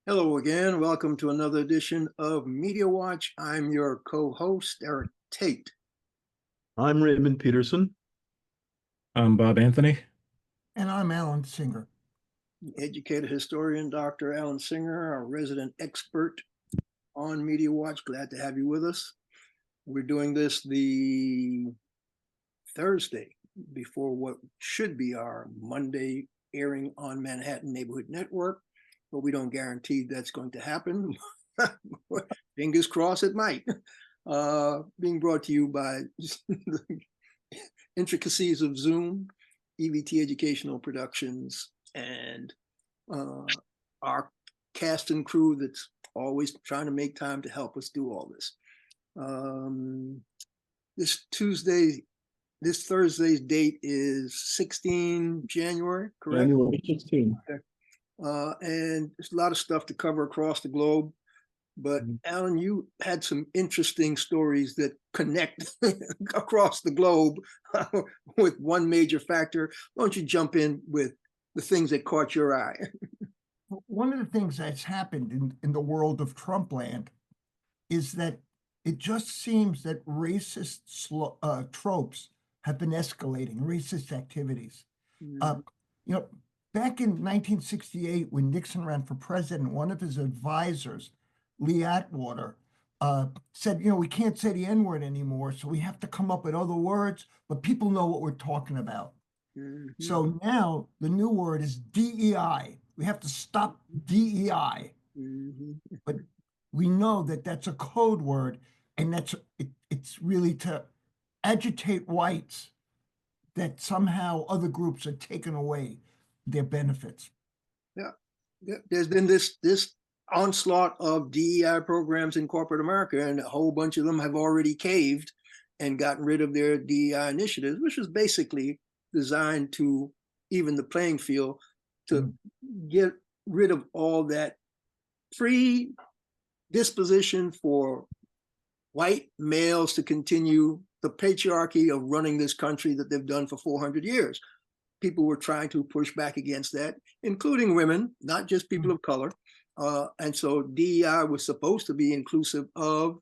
Hello again. Welcome to another edition of Media Watch. I'm your co-host, Eric Tait. I'm Raymond Peterson. I'm Bob Anthony. And I'm Alan Singer. Educator historian, Dr. Alan Singer, our resident expert on Media Watch. Glad to have you with us. We're doing this the Thursday before what should be our Monday airing on Manhattan Neighborhood Network, but we don't guarantee that's going to happen. Fingers crossed it might. Being brought to you by the intricacies of Zoom, EVT Educational Productions, and our cast and crew that's always trying to make time to help us do all this. This Thursday's date is 16 January, correct? January 16. Okay. And there's a lot of stuff to cover across the globe. But Alan, you had some interesting stories that connect across the globe with one major factor. Why don't you jump in with the things that caught your eye? One of the things that's happened in the world of Trump land is that it just seems that racist tropes have been escalating, racist activities. Back in 1968, when Nixon ran for president, one of his advisors, Lee Atwater, said, we can't say the N-word anymore, so we have to come up with other words, but people know what we're talking about. So now the new word is DEI. We have to stop DEI. But we know that that's a code word, and it's really to agitate whites that somehow other groups are taking away their benefits. Yeah. There's been this onslaught of DEI programs in corporate America, and a whole bunch of them have already caved and gotten rid of their DEI initiatives, which was basically designed to even the playing field to get rid of all that predisposition for white males to continue the patriarchy of running this country that they've done for 400 years. People were trying to push back against that, including women, not just people of color. And so DEI was supposed to be inclusive of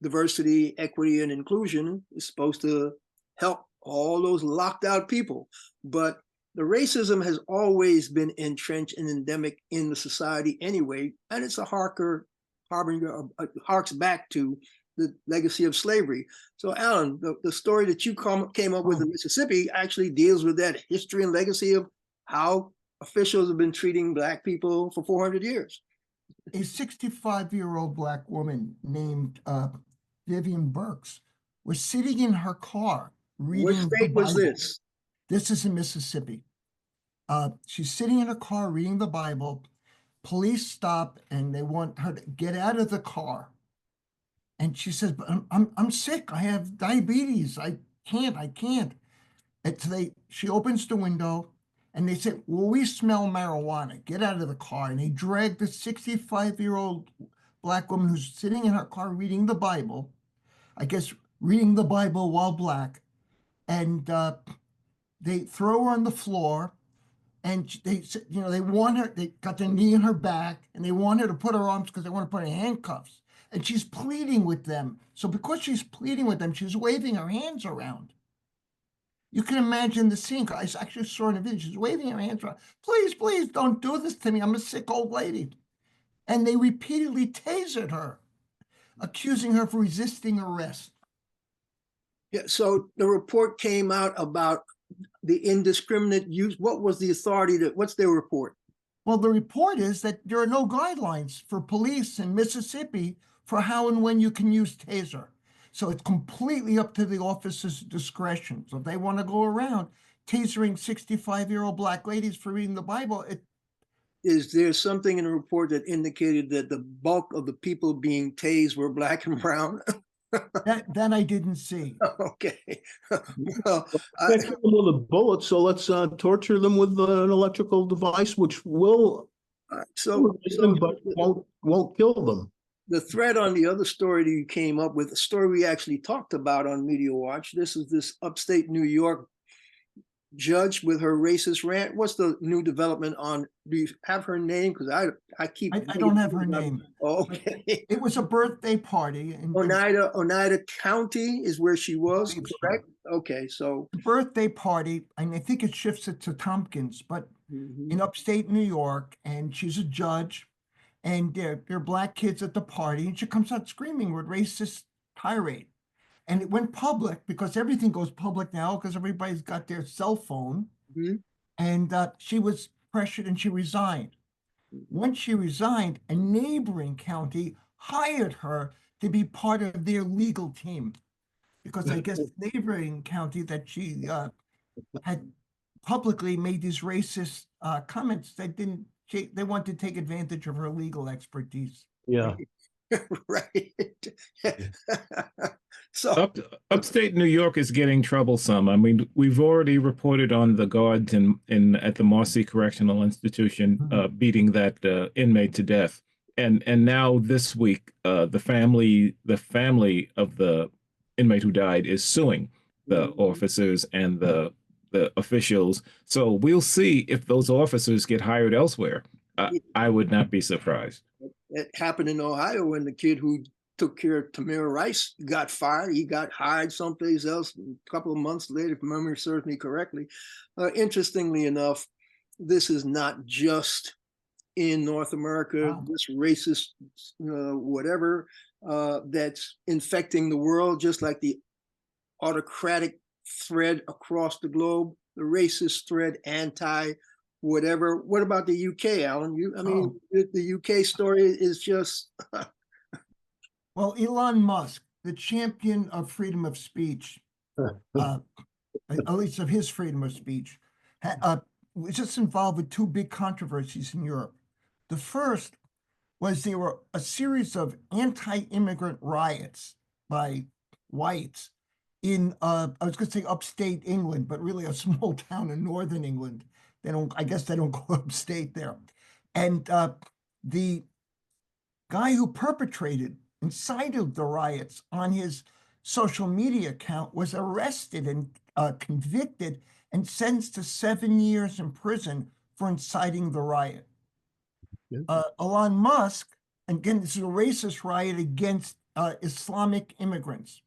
diversity, equity, and inclusion. It's supposed to help all those locked out people. But the racism has always been entrenched and endemic in the society anyway, and it's a harker harks back to the legacy of slavery. So Alan, the story that you came up with in Mississippi actually deals with that history and legacy of how officials have been treating Black people for 400 years. A 65-year-old Black woman named Vivian Burks was sitting in her car reading Which state was this? This is in Mississippi. She's sitting in her car reading the Bible. Police stop and they want her to get out of the car. And she says, but I'm sick. I have diabetes. I can't. And so she opens the window and they say, well, we smell marijuana. Get out of the car. And they drag the 65-year-old Black woman who's sitting in her car reading the Bible, I guess reading the Bible while Black, and they throw her on the floor. And they want her, they got their knee in her back, and they want her to put her arms because they want to put her in handcuffs. And she's pleading with them. So because she's pleading with them, she's waving her hands around. You can imagine the scene. I actually saw in a video. She's waving her hands around. Please, please don't do this to me. I'm a sick old lady. And they repeatedly tasered her, accusing her of resisting arrest. Yeah, so the report came out about the indiscriminate use. What was the authority what's their report? Well, the report is that there are no guidelines for police in Mississippi for how and when you can use taser. So it's completely up to the officer's discretion. So if they want to go around tasering 65-year-old Black ladies for reading the Bible, Is there something in the report that indicated that the bulk of the people being tased were Black and brown? that I didn't see. Okay. Well, Can't kill them with a bullet, so let's torture them with an electrical device, which will but won't kill them. The thread on the other story that you came up with, a story we actually talked about on Media Watch. This is this upstate New York judge with her racist rant. What's the new development on? Do you have her name? Because I keep. I don't have her name. Oh, okay. It was a birthday party. And Oneida County is where she was, believe so. correct? Okay, so the birthday party, and I think it shifts it to Tompkins, but in upstate New York, and she's a judge, and there are black kids at the party, and she comes out screaming with racist tirade. And it went public because everything goes public now because everybody's got their cell phone. And she was pressured and she resigned. Once she resigned, a neighboring county hired her to be part of their legal team because I guess the neighboring county that she had publicly made these racist comments that they wanted to take advantage of her legal expertise. Yeah. right. So Upstate New York is getting troublesome. I mean, we've already reported on the guards at the Marcy Correctional Institution beating that inmate to death, and now this week, the family of the inmate who died is suing the officers and the officials. So we'll see if those officers get hired elsewhere. I would not be surprised. it happened in Ohio when the kid who took care of Tamir Rice got fired. He got hired someplace else a couple of months later, if memory serves me correctly. Interestingly enough, this is not just in North America, this racist whatever that's infecting the world, just like the autocratic thread across the globe, the racist thread, anti whatever. What about the UK, Alan? The UK story is just well, Elon Musk, the champion of freedom of speech, at least of his freedom of speech, was just involved with two big controversies in Europe. The first was there were a series of anti-immigrant riots by whites in, I was going to say upstate England, but really a small town in northern England. I guess they don't go upstate there. And the guy who incited the riots on his social media account was arrested and convicted and sentenced to 7 years in prison for inciting the riot. Elon Musk, again, this is a racist riot against Islamic immigrants.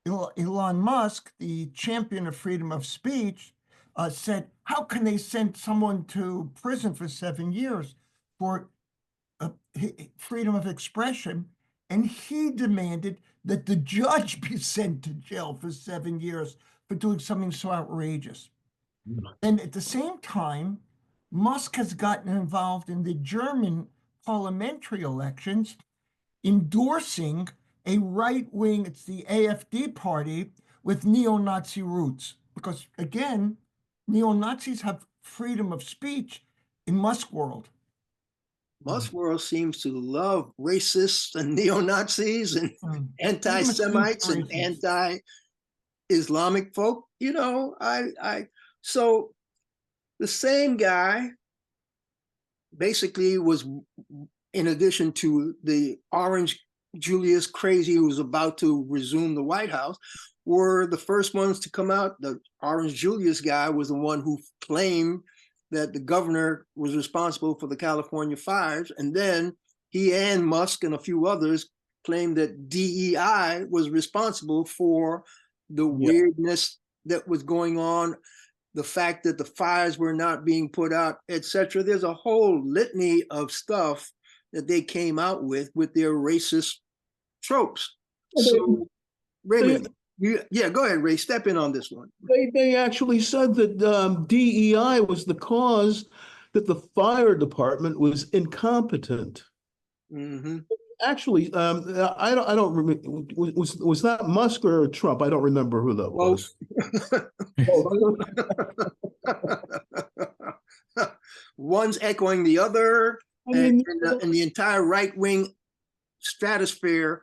Elon Musk, the champion of freedom of speech, said, how can they send someone to prison for 7 years for freedom of expression? And he demanded that the judge be sent to jail for 7 years for doing something so outrageous. And at the same time, Musk has gotten involved in the German parliamentary elections, endorsing a right-wing, it's the AfD party, with neo-Nazi roots. Because again, neo-Nazis have freedom of speech in Musk world. Musk world seems to love racists and neo-Nazis and anti-Semites and anti-Islamic folk. So the same guy basically was, in addition to the Orange Julius crazy who was about to resume the White House, were the first ones to come out. The Orange Julius guy was the one who claimed that the governor was responsible for the California fires. And then he and Musk and a few others claimed that DEI was responsible for the weirdness that was going on, the fact that the fires were not being put out, etc. There's a whole litany of stuff that they came out with their racist tropes. So, Raymond, go ahead, Ray, step in on this one. They actually said that DEI was the cause that the fire department was incompetent. Actually, I don't remember. Was that Musk or Trump? I don't remember who that was. One's echoing the other, and the entire right-wing stratosphere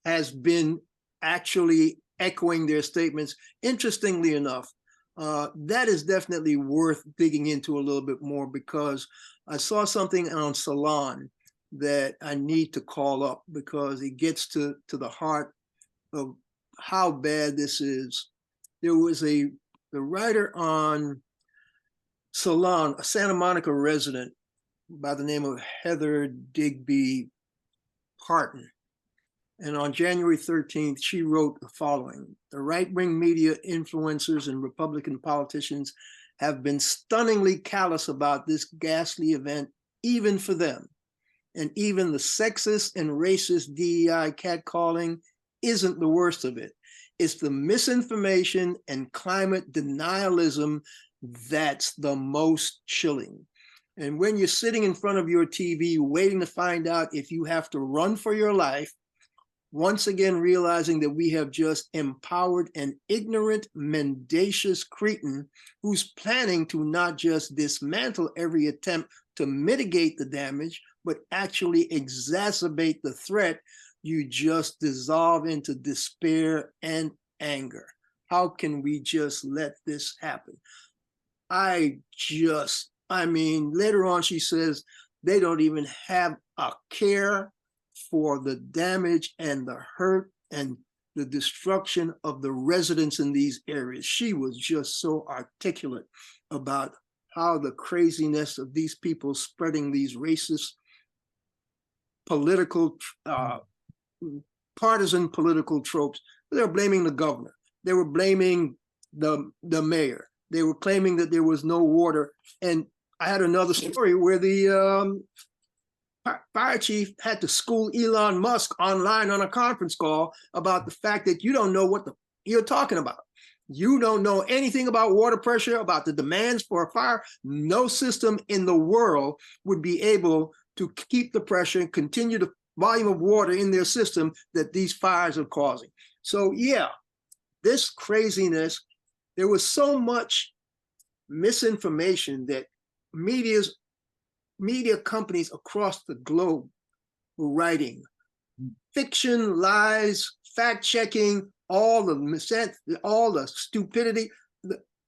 has been actually echoing their statements. Interestingly enough, that is definitely worth digging into a little bit more, because I saw something on Salon that I need to call up because it gets to the heart of how bad this is. There was a the writer on Salon, a Santa Monica resident by the name of Heather Digby Parton. And on January 13th, she wrote the following: the right-wing media influencers and Republican politicians have been stunningly callous about this ghastly event, even for them. And even the sexist and racist DEI catcalling isn't the worst of it. It's the misinformation and climate denialism that's the most chilling. And when you're sitting in front of your TV waiting to find out if you have to run for your life, once again realizing that we have just empowered an ignorant, mendacious cretin who's planning to not just dismantle every attempt to mitigate the damage, but actually exacerbate the threat, you just dissolve into despair and anger. How can we just let this happen? I mean, later on she says they don't even have a care for the damage and the hurt and the destruction of the residents in these areas. She was just so articulate about how the craziness of these people spreading these racist political, partisan political tropes. They were blaming the governor. They were blaming the mayor. They were claiming that there was no water. And I had another story where the fire chief had to school Elon Musk online on a conference call about the fact that you don't know what you're talking about. You don't know anything about water pressure, about the demands for a fire. No system in the world would be able to keep the pressure and continue the volume of water in their system that these fires are causing. So yeah, this craziness, there was so much misinformation that media companies across the globe were writing fiction, lies, fact checking, all the stupidity.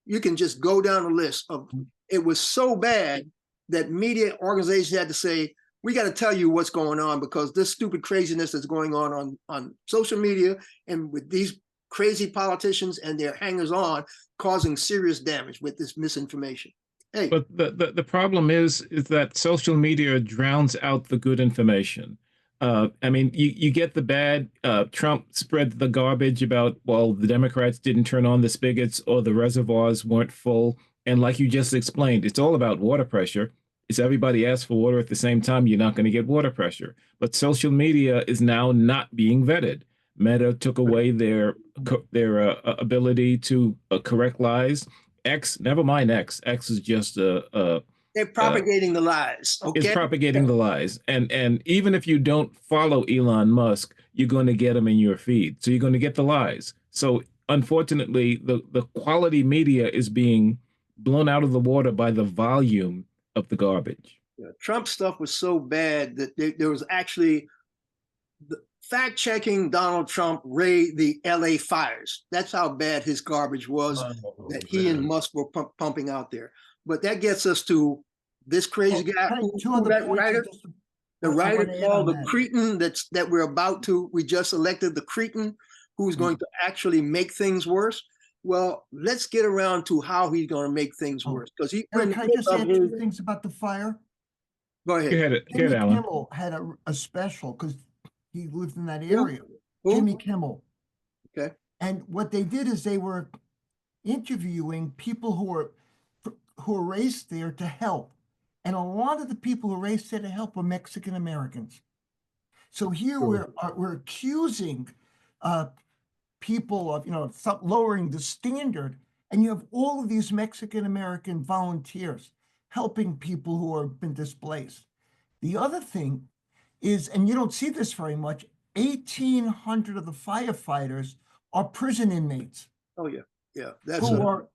You can just go down the list of. It was so bad that media organizations had to say, we got to tell you what's going on, because this stupid craziness that's going on social media and with these crazy politicians and their hangers on causing serious damage with this misinformation. Hey. But the problem is that social media drowns out the good information. I mean, you get the bad. Trump spread the garbage about, well, the Democrats didn't turn on the spigots or the reservoirs weren't full. And like you just explained, it's all about water pressure. It's everybody asks for water at the same time, you're not going to get water pressure. But social media is now not being vetted. Meta took away their ability to correct lies. X, never mind X. X is just they're propagating the lies. Okay, it's propagating the lies, and even if you don't follow Elon Musk, you're going to get them in your feed. So you're going to get the lies. So unfortunately, the quality media is being blown out of the water by the volume of the garbage. Yeah, Trump stuff was so bad that there was actually fact checking Donald Trump, the LA fires. That's how bad his garbage was that he and Musk were pumping out there. But that gets us to this crazy guy, the writer called the cretin we just elected the cretin who's going to actually make things worse. Well, let's get around to how he's going to make things worse. Because can I just add two things about the fire? Go ahead. Jimmy Kimmel had a special because he lived in that area. Jimmy Kimmel. Okay. And what they did is they were interviewing people who were raised there to help. And a lot of the people who were raised there to help were Mexican Americans. So here we're accusing people of lowering the standard, and you have all of these Mexican American volunteers helping people who have been displaced. The other thing is, and you don't see this very much, 1,800 of the firefighters are prison inmates. Oh yeah, who are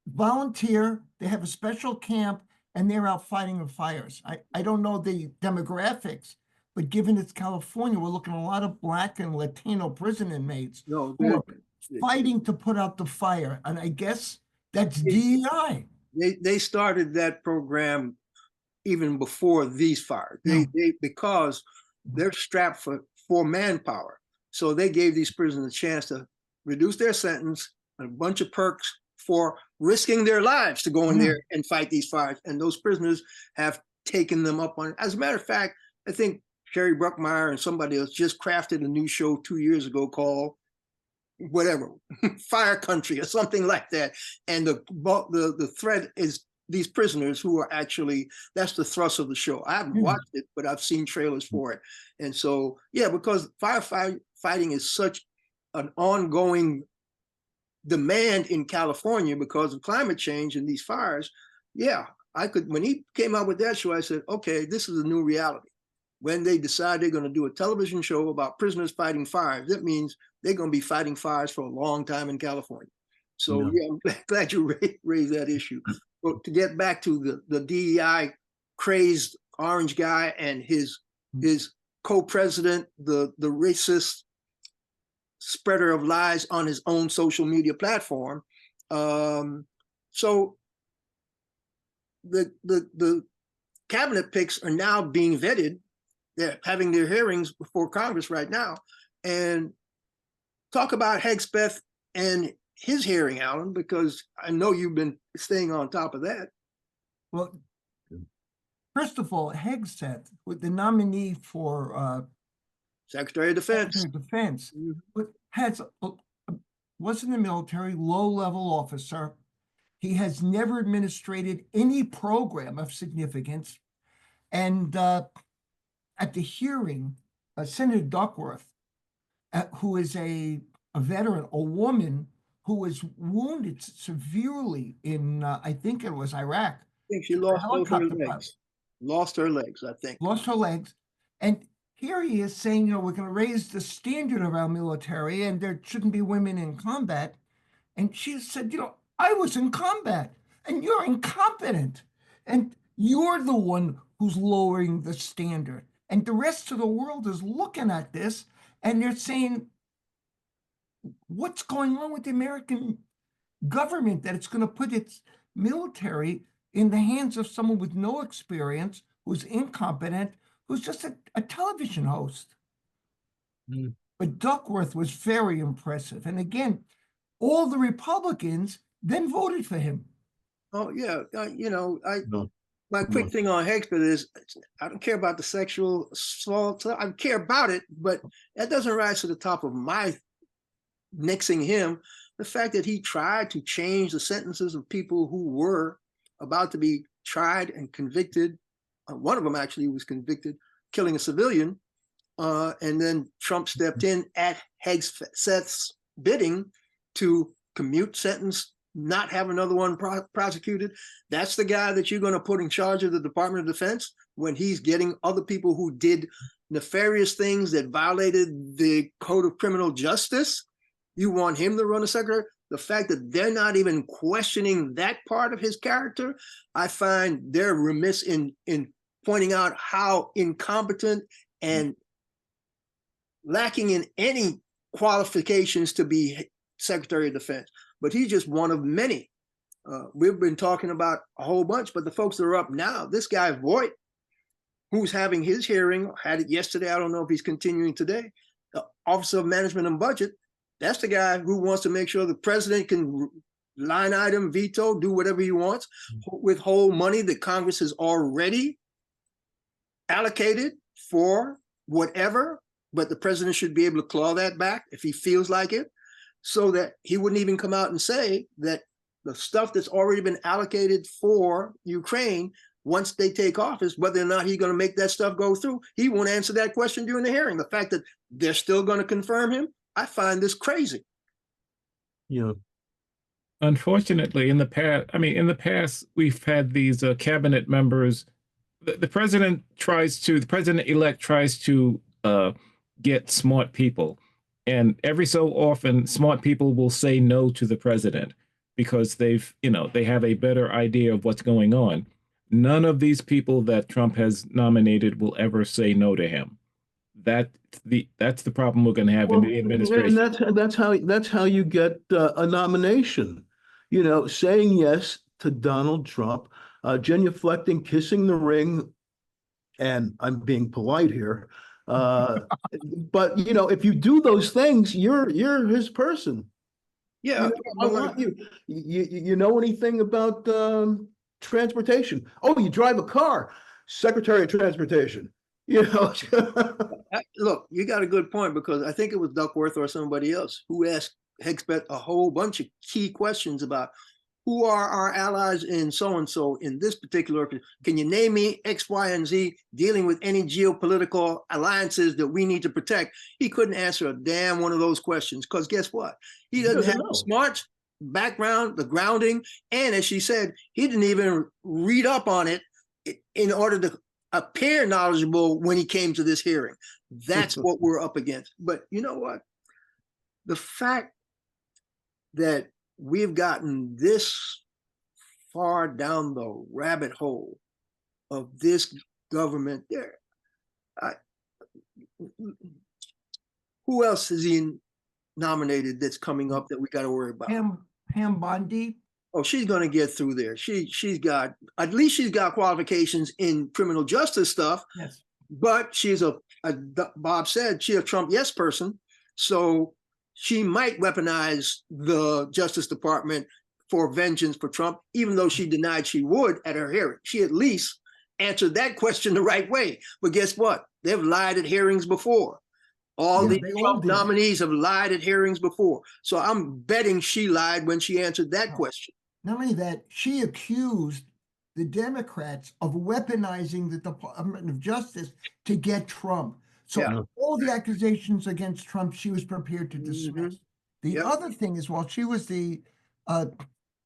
volunteer. They have a special camp, and they're out fighting the fires. I don't know the demographics, but given it's California, we're looking at a lot of Black and Latino prison inmates who are fighting to put out the fire. And I guess that's DEI. They started that program even before these fires. Because they're strapped for manpower. So they gave these prisoners a chance to reduce their sentence, a bunch of perks, for risking their lives to go in there and fight these fires. And those prisoners have taken them up on it. As a matter of fact, I think Sherry Bruckmeyer and somebody else just crafted a new show 2 years ago called whatever, Fire Country or something like that. And the threat is these prisoners who are actually, that's the thrust of the show. I haven't watched it, but I've seen trailers for it. And so, yeah, because firefighting is such an ongoing demand in California because of climate change and these fires. Yeah, I could, when he came out with that show, I said, okay, this is a new reality. When they decide they're going to do a television show about prisoners fighting fires, that means they're going to be fighting fires for a long time in California. So yeah, I'm glad you raised that issue. But to get back to the DEI crazed orange guy and his co-president, the racist spreader of lies on his own social media platform. So the cabinet picks are now being vetted. They're having their hearings before Congress right now. And talk about Hegseth and his hearing, Alan, because I know you've been staying on top of that. Well, first of all, Hegseth, with the nominee for Secretary of Defense, was in the military, low-level officer. He has never administrated any program of significance. And at the hearing, Senator Duckworth, who is a veteran, a woman who was wounded severely in, I think it was Iraq. I think she lost both her legs. Lost her legs, I think. Lost her legs. And here he is saying, we're going to raise the standard of our military and there shouldn't be women in combat. And she said, I was in combat and you're incompetent. And you're the one who's lowering the standard. And the rest of the world is looking at this and they're saying, what's going on with the American government that it's going to put its military in the hands of someone with no experience, who's incompetent, who's just a television host. But Duckworth was very impressive. And again, all the Republicans then voted for him. Oh, yeah. My quick thing on Hegseth is I don't care about the sexual assault. I care about it, but that doesn't rise to the top of my nixing him. The fact that he tried to change the sentences of people who were about to be tried and convicted. One of them actually was convicted killing a civilian. And then Trump stepped in at Hegseth's bidding to commute sentence, not have another one prosecuted. That's the guy that you're going to put in charge of the Department of Defense when he's getting other people who did nefarious things that violated the Code of Criminal Justice. You want him to run a secretary? The fact that they're not even questioning that part of his character, I find they're remiss in pointing out how incompetent and lacking in any qualifications to be Secretary of Defense. But he's just one of many. We've been talking about a whole bunch, but the folks that are up now, this guy Voight, who's having his hearing, had it yesterday, I don't know if he's continuing today, the Office of Management and Budget, that's the guy who wants to make sure the president can line item veto, do whatever he wants, withhold money that Congress has already allocated for whatever, but the president should be able to claw that back if he feels like it, so that he wouldn't even come out and say that the stuff that's already been allocated for Ukraine, once they take office, whether or not he's going to make that stuff go through, he won't answer that question during the hearing. The fact that they're still going to confirm him, I find this crazy. Yeah. Unfortunately, in the past, we've had these cabinet members. The president-elect tries to get smart people. And every so often, smart people will say no to the president because they have a better idea of what's going on. None of these people that Trump has nominated will ever say no to him. That's the problem we're going to have in the administration. And that's how you get a nomination. Saying yes to Donald Trump, genuflecting, kissing the ring, and I'm being polite here. But if you do those things, you're his person. Yeah, I want you know anything about transportation? Oh, you drive a car, Secretary of Transportation. look, you got a good point, because I think it was Duckworth or somebody else who asked Hegspeth a whole bunch of key questions about who are our allies in so-and-so in this particular, can you name me X, Y, and Z dealing with any geopolitical alliances that we need to protect? He couldn't answer a damn one of those questions, because guess what? He doesn't have the smarts, background, the grounding, and as she said, he didn't even read up on it in order to appear knowledgeable when he came to this hearing. That's what we're up against. But you know what? The fact that we've gotten this far down the rabbit hole of this government there. Who else is he nominated that's coming up that we got to worry about? Pam Bondi. Oh, she's going to get through there. She's got, at least she's got qualifications in criminal justice stuff. Yes. But she's Bob said, she's a Trump yes person. So she might weaponize the Justice Department for vengeance for Trump, even though she denied she would at her hearing. She at least answered that question the right way. But guess what? They've lied at hearings before. All the Trump nominees have lied at hearings before. So I'm betting she lied when she answered that question. Not only that, she accused the Democrats of weaponizing the Department of Justice to get Trump. So all the accusations against Trump, she was prepared to dismiss. The other thing is, while she was the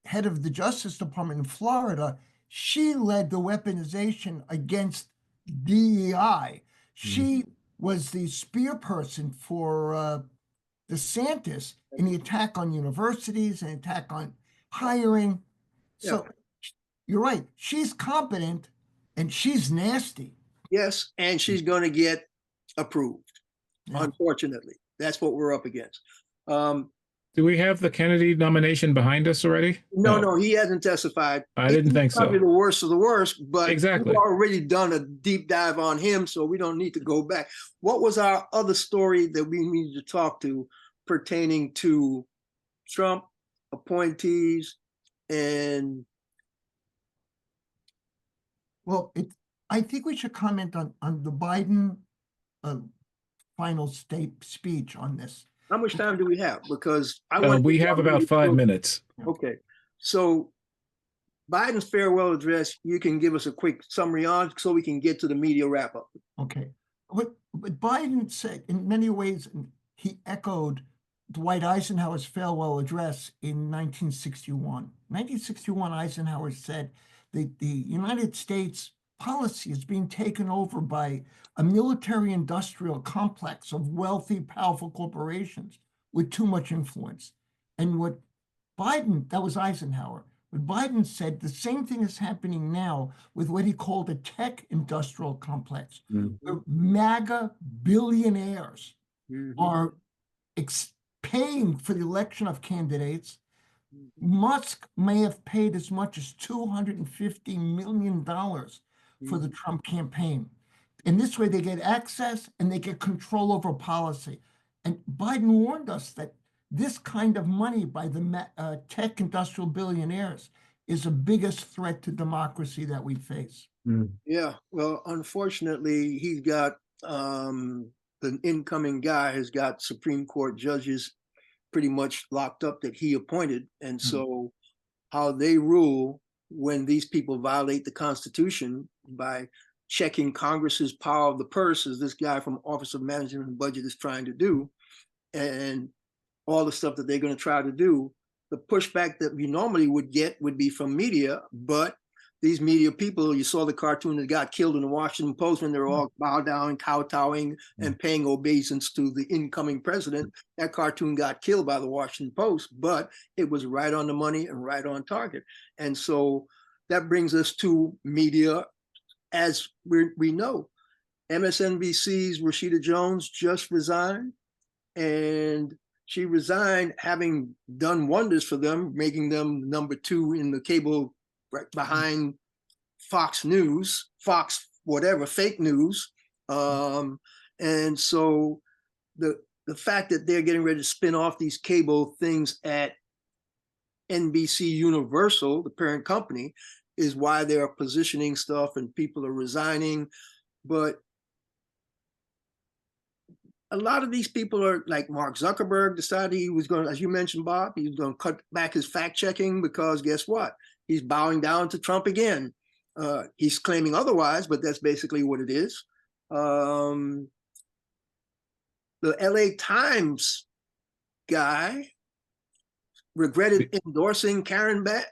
head of the Justice Department in Florida, she led the weaponization against DEI. She was the spear person for DeSantis in the attack on universities and attack on hiring. So you're right. She's competent and she's nasty. Yes, and she's going to get approved. Unfortunately, that's what we're up against. Do we have the Kennedy nomination behind us already? No, he hasn't testified. I didn't think so. Probably the worst of the worst, but exactly. we've already done a deep dive on him, so we don't need to go back. What was our other story that we needed to talk to pertaining to Trump appointees and? Well, I think we should comment on the Biden final state speech on this. How much time do we have? Because we have about 5 minutes. Okay, so Biden's farewell address, you can give us a quick summary on so we can get to the media wrap up. Okay, what Biden said in many ways, he echoed Dwight Eisenhower's farewell address in 1961. 1961, Eisenhower said that the United States policy is being taken over by a military-industrial complex of wealthy, powerful corporations with too much influence. And what Biden, that was Eisenhower, what Biden said, the same thing is happening now with what he called a tech industrial complex. Where MAGA billionaires are paying for the election of candidates. Musk may have paid as much as $250 million for the Trump campaign. And this way they get access and they get control over policy. And Biden warned us that this kind of money by the tech industrial billionaires is the biggest threat to democracy that we face. Yeah, well, unfortunately, he's got, the incoming guy has got Supreme Court judges pretty much locked up that he appointed. And so how they rule when these people violate the Constitution by checking Congress's power of the purse, as this guy from Office of Management and Budget is trying to do, and all the stuff that they're going to try to do, the pushback that we normally would get would be from media, but these media people, you saw the cartoon that got killed in the Washington Post when they're all bow down, kowtowing, and paying obeisance to the incoming president. That cartoon got killed by the Washington Post, but it was right on the money and right on target. And so that brings us to media. As we know, MSNBC's Rashida Jones just resigned, and she resigned having done wonders for them, making them #2 in the cable, right behind Fox News, Fox whatever, fake news. And so the fact that they're getting ready to spin off these cable things at NBC Universal, the parent company, is why they are positioning stuff and people are resigning. But a lot of these people are like Mark Zuckerberg decided he was going to, as you mentioned, Bob, he was going to cut back his fact checking because guess what? He's bowing down to Trump again. He's claiming otherwise, but that's basically what it is. The LA Times guy regretted endorsing Karen Bass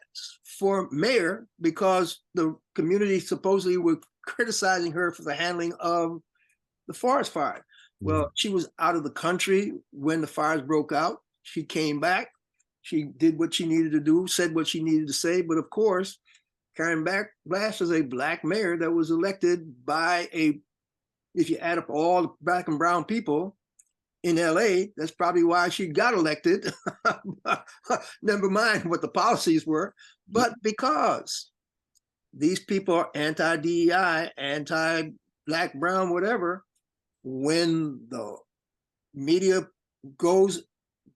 for mayor because the community supposedly were criticizing her for the handling of the forest fire. Well, she was out of the country when the fires broke out. She came back. She did what she needed to do, said what she needed to say. But of course, Karen Bass is a Black mayor that was elected by if you add up all the Black and brown people in LA, that's probably why she got elected. Never mind what the policies were, but because these people are anti-DEI, anti-Black, brown, whatever, when the media goes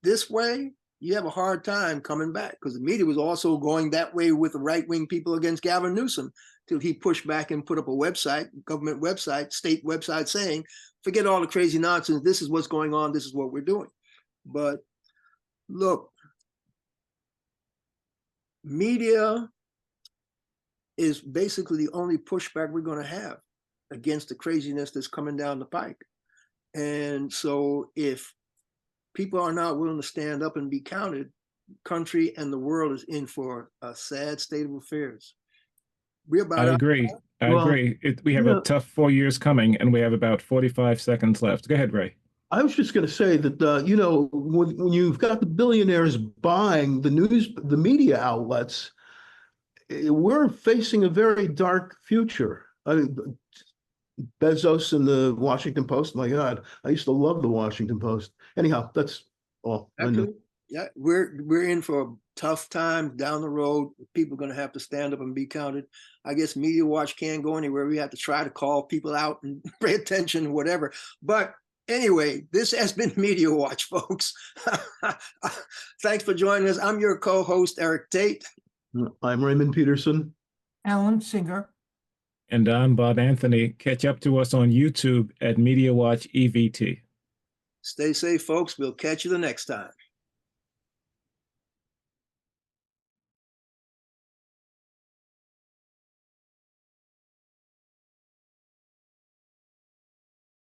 this way, you have a hard time coming back, because the media was also going that way with the right-wing people against Gavin Newsom till he pushed back and put up a website, government website, state website saying, forget all the crazy nonsense. This is what's going on. This is what we're doing. But look, media is basically the only pushback we're going to have against the craziness that's coming down the pike. And so if people are not willing to stand up and be counted, country and the world is in for a sad state of affairs. We're about I agree. I agree. We have a tough 4 years coming, and we have about 45 seconds left. Go ahead, Ray. I was just going to say that, you know, when you've got the billionaires buying the media outlets, we're facing a very dark future. I mean, Bezos and the Washington Post, my God, I used to love the Washington Post. Anyhow, that's all. Yeah, we're in for a tough time down the road. People are going to have to stand up and be counted. I guess Media Watch can't go anywhere. We have to try to call people out and pay attention and whatever. But anyway, this has been Media Watch, folks. Thanks for joining us. I'm your co-host, Eric Tait. I'm Raymond Peterson. Alan Singer. And I'm Bob Anthony. Catch up to us on YouTube at Media Watch EVT. Stay safe, folks. We'll catch you the next time.